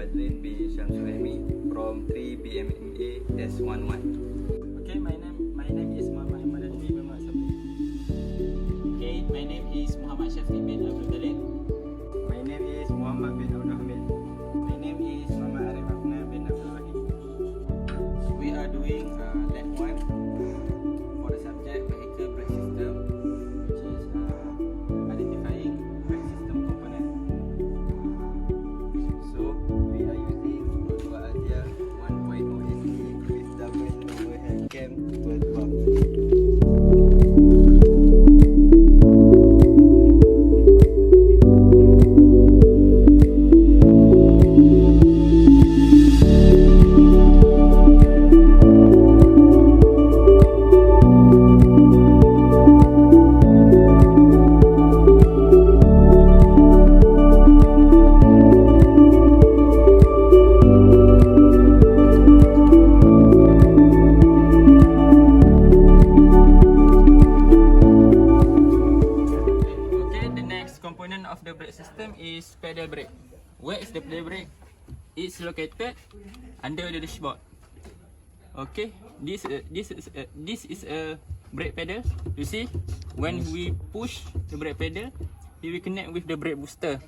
from 3 Bmma S11. Okay, my name is Bmma. Okay, my name is Muhammad Shafiq bin Abdul Talib. My name is Muhammad bin Abdul Hamid. My name is Muhammad Arif Afna bin Abdul Wahid. We are doing lab 1 for the subject vehicle brake system, which is identifying brake system component. So we are using Dua Asia 1.0 SE with double overhead cam dual pump. Component of the brake system is pedal brake. Where is the pedal brake? It's located under the dashboard. Okay, this is a brake pedal. You see, when we push the brake pedal, it will connect with the brake booster.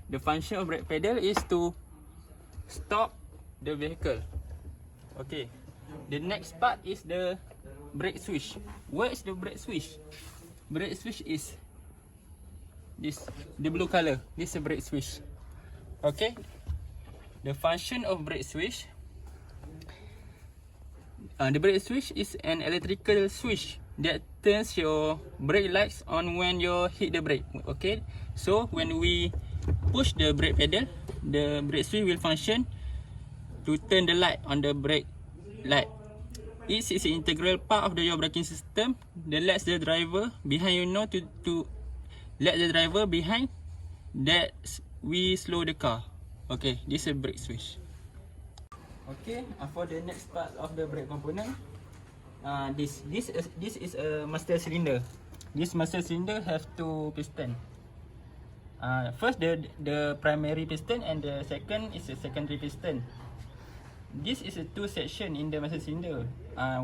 The function of brake pedal is to stop the vehicle. Okay, the next part is the brake switch. Where is the brake switch? Brake switch is this, the blue color. This is a brake switch. Okay, the function of brake switch, the brake switch is an electrical switch that turns your brake lights on when you hit the brake. Okay, so when we push the brake pedal, the brake switch will function to turn the light on the brake light. It is an integral part of your braking system that lets the driver behind you know to let the driver behind that we slow the car. Okay, this is a brake switch. Okay, for the next part of the brake component, this is a master cylinder. This master cylinder have two piston. First the primary piston and the second is a secondary piston. This is a two section in the master cylinder,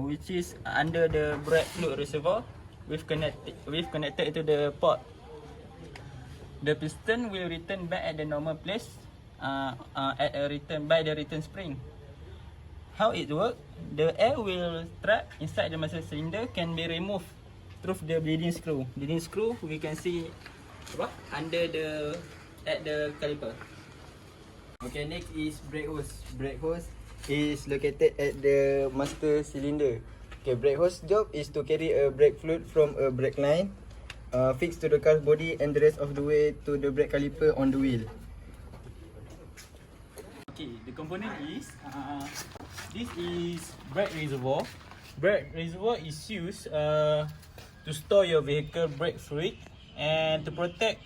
which is under the brake fluid reservoir with connected to the port. The piston will return back at the normal place by the return spring. How it works? The air will trap inside the master cylinder can be removed through the bleeding screw. Bleeding screw we can see under at the caliper. Okay, next is brake hose. Brake hose is located at the master cylinder. Okay, brake hose job is to carry a brake fluid from a brake line fixed to the car's body and the rest of the way to the brake caliper on the wheel. Okay, the component is this is brake reservoir. Brake reservoir is used to store your vehicle brake fluid and to protect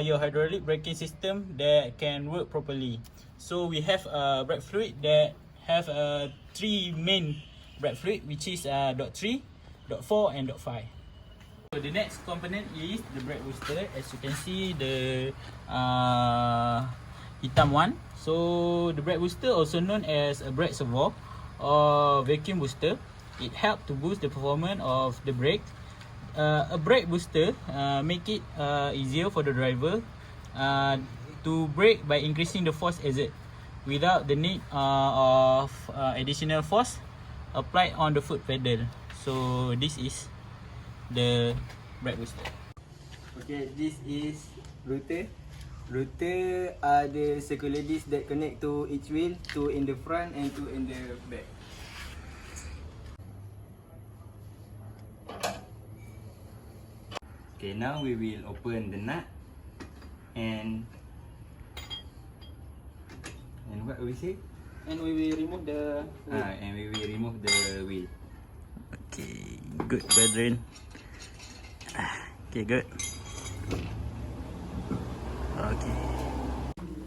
your hydraulic braking system that can work properly. So we have a brake fluid that have three main brake fluid, which is dot 3, dot 4 and dot 5. So the next component is the brake booster. As you can see, the hitam one. So the brake booster, also known as a brake servo or vacuum booster, it helps to boost the performance of the brake. A brake booster make it easier for the driver to brake by increasing the force exert without the need of additional force applied on the foot pedal. So this is the brake booster. Okay, this is rotor. Rotor are the circular discs that connect to each wheel, two in the front and two in the back. Okay, now we will open the nut and what we say? And we will remove the And we will remove the wheel. Okay, good, brethren. Okay, good.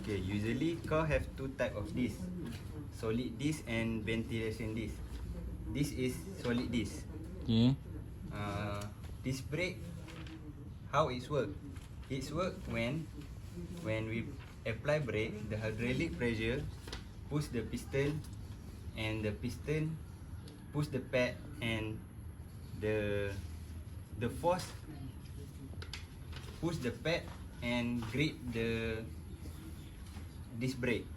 Okay, usually car have two type of disc, solid disc and ventilation disc. This is solid disc. Okay. This brake, how it's work? It's work when we apply brake, the hydraulic pressure push the piston, and the piston push the pad, and the force push the pad and grip the disc brake.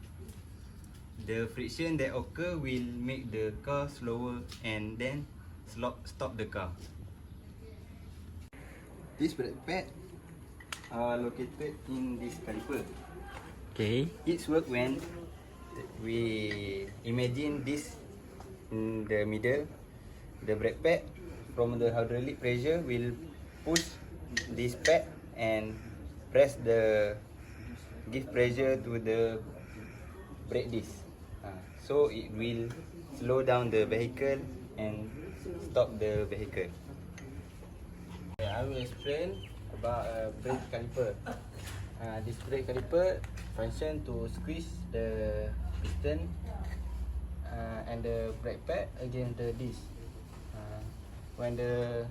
The friction that occur will make the car slower and then stop the car. This brake pad are located in this caliper. Okay. It's work when we imagine this in the middle. The brake pad from the hydraulic pressure will push this pad and give pressure to the brake disc. So it will slow down the vehicle and stop the vehicle. I will explain about brake caliper. This brake caliper function to squeeze the piston and the brake pad against the disc. When the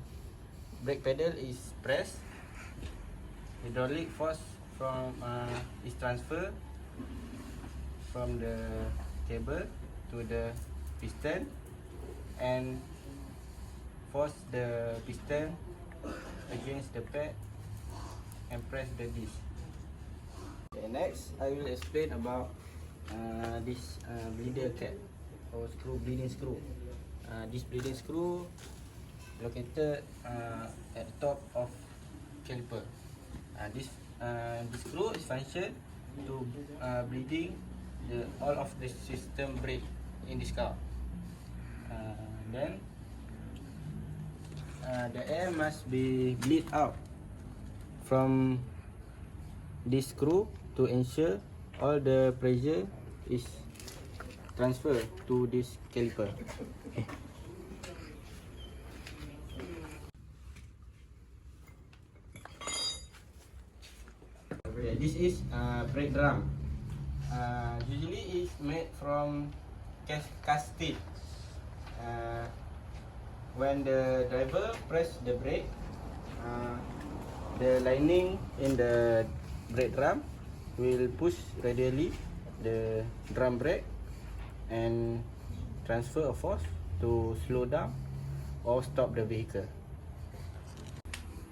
brake pedal is pressed, hydraulic force is transferred from the cable to the piston and force the piston against the pad and press the disc. Okay, next I will explain about this bleeder cap or bleeding screw. This bleeding screw located at the top of caliper. This screw is function to bleeding all of the system brake in this car. Then the air must be bleed out from this screw to ensure all the pressure is transferred to this caliper. This is brake drum. Usually it's made from cast steel. When the driver press the brake, the lining in the brake drum will push radially the drum brake and transfer a force to slow down or stop the vehicle.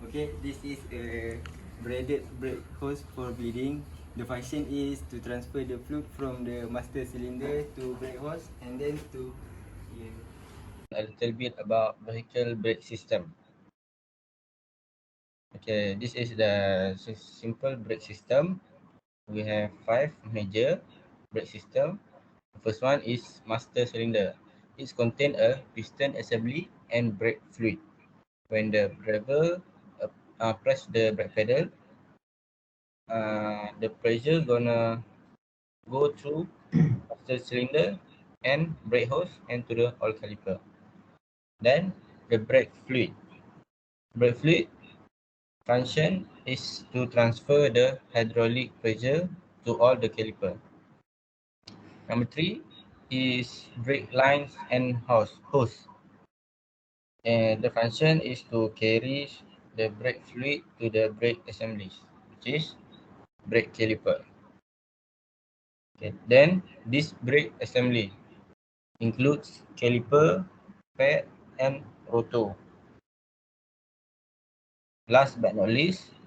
Okay, this is a braided brake hose for bleeding. The function is to transfer the fluid from the master cylinder to brake hose and then to A little bit about vehicle brake system. Okay, this is the simple brake system. We have 5 major brake system. The first one is master cylinder. It contains a piston assembly and brake fluid. When the driver press the brake pedal, the pressure gonna go through master cylinder and brake hose and to the oil caliper. Then the brake fluid. Brake fluid function is to transfer the hydraulic pressure to all the caliper. Number 3 is brake lines and hose. And the function is to carry the brake fluid to the brake assemblies, which is brake caliper. Okay. Then this brake assembly includes caliper, pad, and rotor. Last but not least,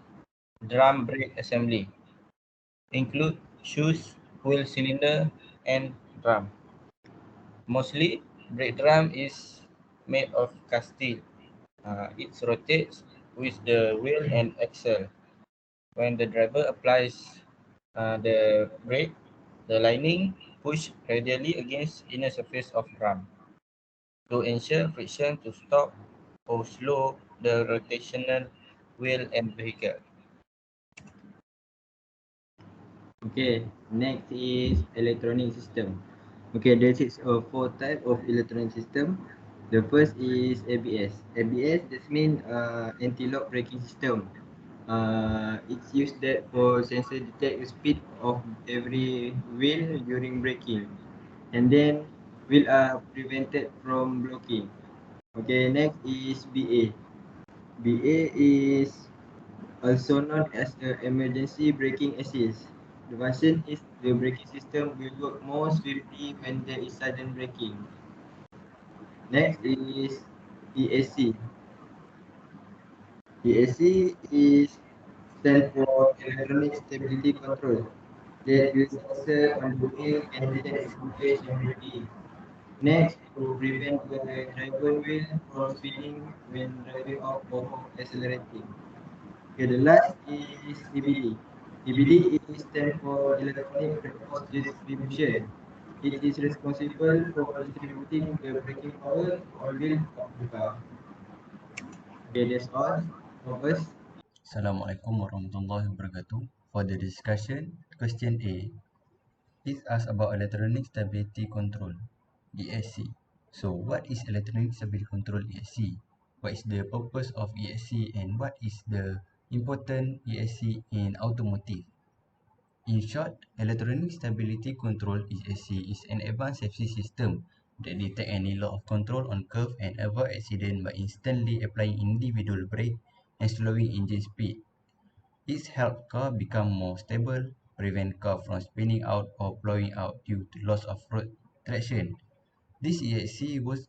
drum brake assembly include shoes, wheel cylinder, and drum. Mostly, brake drum is made of cast steel. It rotates with the wheel and axle. When the driver applies the brake, the lining push radially against inner surface of drum to ensure friction to stop or slow the rotational wheel and vehicle. Okay, next is electronic system. Okay, there is a 4 type of electronic system. The first is ABS. ABS this means anti-lock braking system. It's used that for sensor detect the speed of every wheel during braking, and then wheel are prevented from blocking. Okay, next is BA. BA is also known as emergency braking assist. The version is the braking system will work more swiftly when there is sudden braking. Next is ESC. ESC is stand for Electronic Stability Control. That use sensor on the wheel can detect slippage and braking. Next, to prevent the driver wheel from spinning when driving off or accelerating. Okay, the last is EBD. EBD is stand for Electronic Brake Force Distribution. It is responsible for distributing the braking power to all wheels of the car. Okay, that's all from us. Assalamualaikum warahmatullahi wabarakatuh. For the discussion, question A is asked about electronic stability control, ESC. So, what is electronic stability control, ESC? What is the purpose of ESC and what is the important ESC in automotive? In short, electronic stability control (ESC) is an advanced safety system that detects any loss of control on curve and avoid accident by instantly applying individual brake and slowing engine speed. It helps car become more stable, prevent car from spinning out or blowing out due to loss of road traction. This ESC work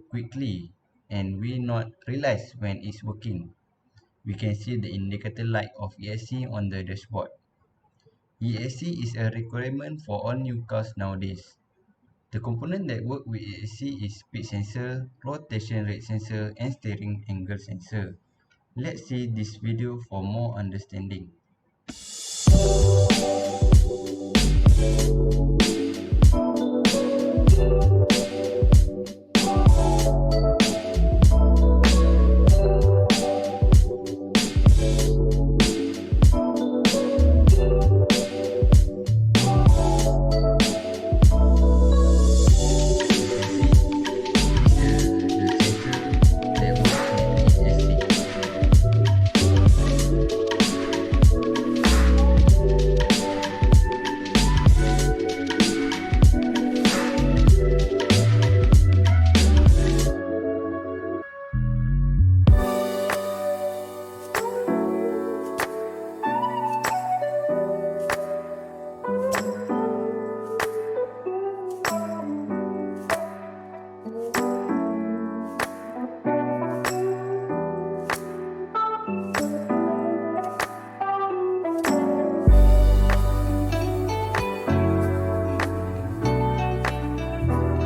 quickly and we not realize when it's working. We can see the indicator light of ESC on the dashboard. ESC is a requirement for all new cars nowadays. The component that work with ESC is speed sensor, rotation rate sensor, and steering angle sensor. Let's see this video for more understanding.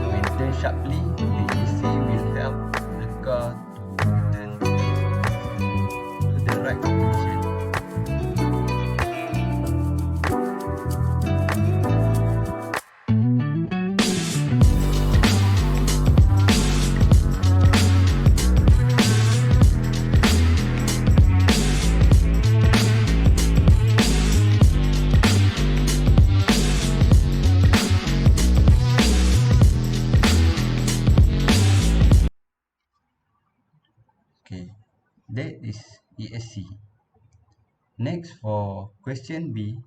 When turned sharply, the ESC will help the car to turn to the right position. Okay, that is ESC. Next for question B,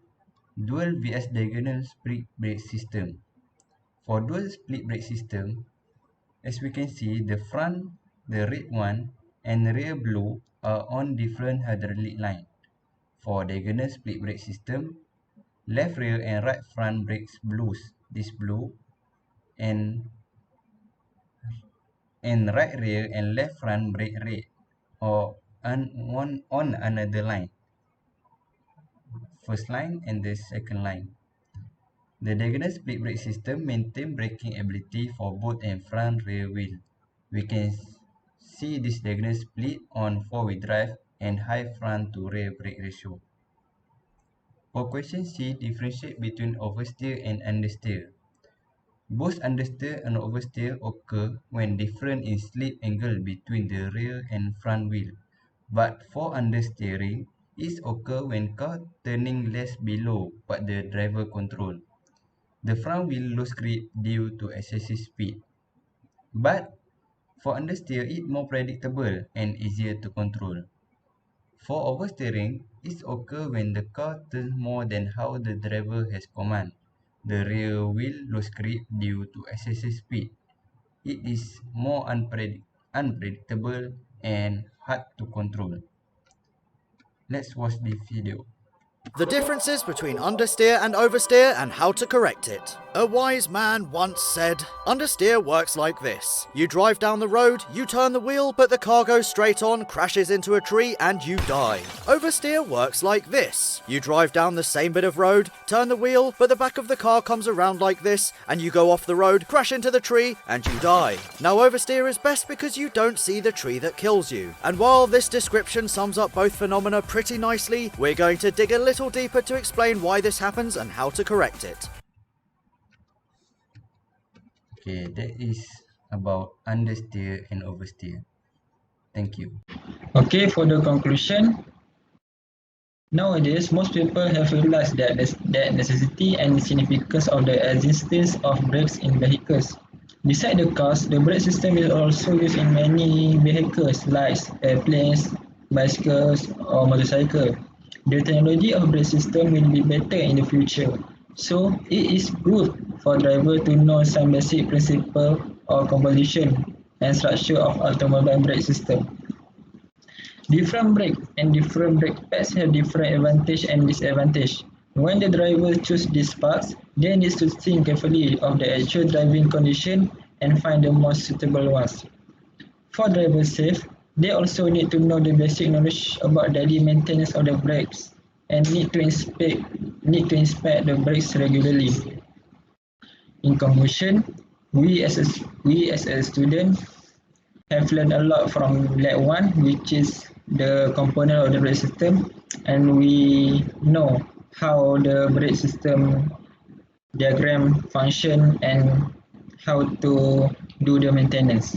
dual vs diagonal split brake system. For dual split brake system, as we can see, the front, the red one, and rear blue are on different hydraulic line. For diagonal split brake system, left rear and right front brakes blues, this blue, and right rear and left front brake red, or on another line, first line and the second line. The diagonal split brake system maintains braking ability for both and front rear wheel. We can see this diagonal split on four-wheel drive and high front to rear brake ratio. For question C, differentiate between oversteer and understeer. Both understeer and oversteer occur when different in slip angle between the rear and front wheel. But for understeering, it occurs when car turning less below what the driver control. The front wheel lose grip due to excessive speed. But for understeer, it more predictable and easier to control. For oversteering, it occurs when the car turns more than how the driver has command. The rear wheel lose grip due to excessive speed. It is more unpredictable and hard to control. Let's watch the video. The differences between understeer and oversteer and how to correct it. A wise man once said, understeer works like this. You drive down the road, you turn the wheel, but the car goes straight on, crashes into a tree, and you die. Oversteer works like this. You drive down the same bit of road, turn the wheel, but the back of the car comes around like this, and you go off the road, crash into the tree, and you die. Now oversteer is best because you don't see the tree that kills you. And while this description sums up both phenomena pretty nicely, we're going to dig a little deeper to explain why this happens and how to correct it. Okay, that is about understeer and oversteer. Thank you. Okay, for the conclusion, nowadays most people have realized that the necessity and significance of the existence of brakes in vehicles. Besides the cars, the brake system is also used in many vehicles like airplanes, bicycles, or motorcycles. The technology of brake system will be better in the future, so it is good for driver to know some basic principle or composition and structure of automobile brake system. Different brake and different brake pads have different advantage and disadvantage. When the driver choose these parts, they need to think carefully of the actual driving condition and find the most suitable ones. For driver safe, they also need to know the basic knowledge about daily maintenance of the brakes and need to inspect the brakes regularly. In conclusion, we as a student have learned a lot from Lab 1, which is the component of the brake system, and we know how the brake system diagram function and how to do the maintenance.